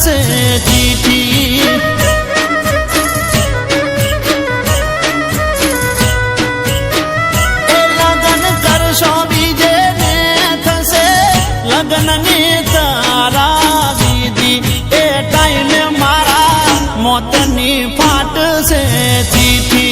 से चिट्ठी लगन करशो बीजे ने थसे लगन ने तारा दीदी ए टाइम मारा मोतनी फाट से चिट्ठी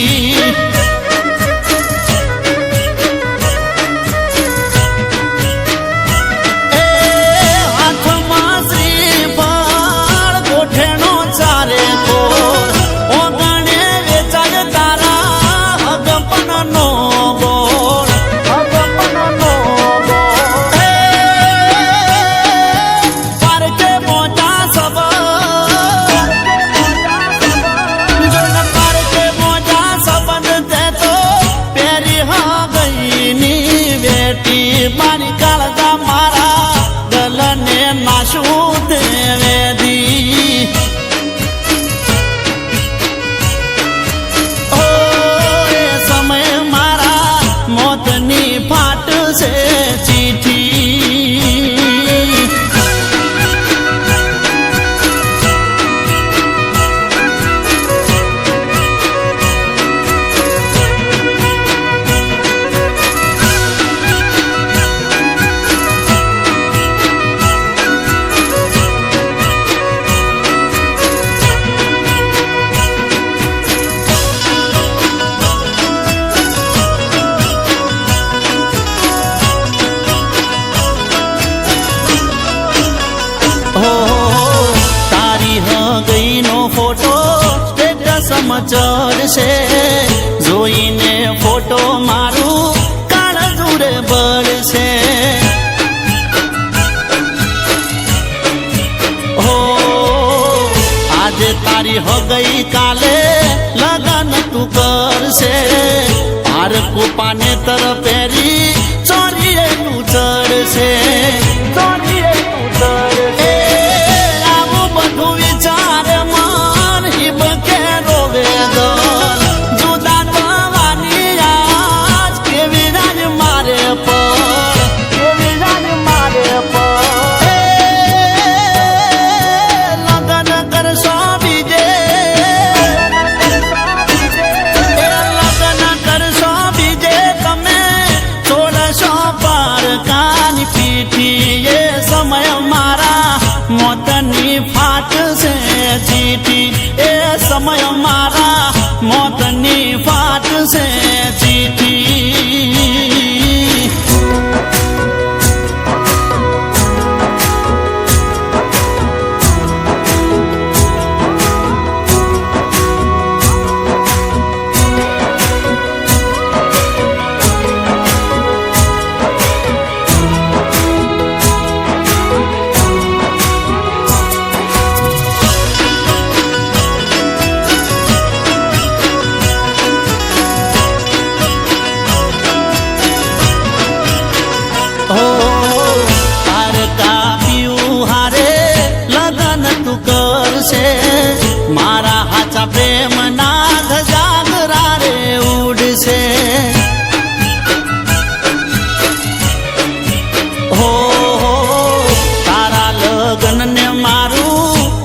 मारी कालजा मारा गलने नाशू देवे दी ओ ये समय मारा मोतनी फाट से चिट्ठी फोटो स्टेटस चढ़શે જોઈને ફોટો મારું કાળજુર બળશે હો આજે તારી હો ગઈ કાલે લગન તું કરશે પાર કુપાને તર પેરી ચોરીએ તું ચડશે ચોરીએ તું ચડશે આવું બધું વિચાર मोतनी फाट से चिट्ठी ए समय मारा मोतनी फाट से चिट्ठी मारा हाचा प्रेम नाग जागरा रे उड़से हो तारा लगन ने मारू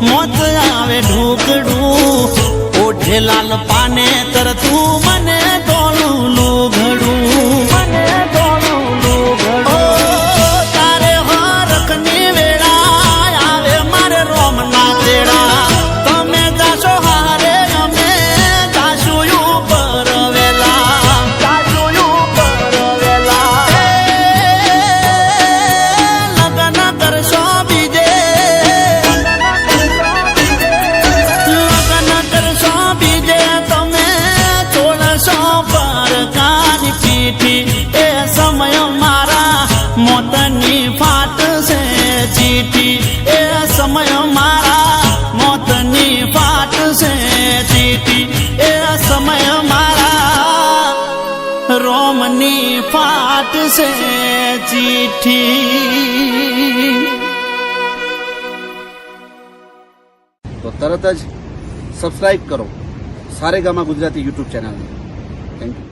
मोत आवे ढूकड़ू ओढ़े लाल पाने तर तू मने डोलू लूघड़ू मने डोलू लूघड़ू तारे हो रखनी वेड़ा आवे मारे रोम ना तेड़ा मोतनी फाट से चिट्ठी ए समय मारा मोतनी फाट से चिट्ठी ए समय मारा रोमनी फाट से चिट्ठी। तो तरत ज सब्सक्राइब करो Saregama Gujarati YouTube channel. Thank you.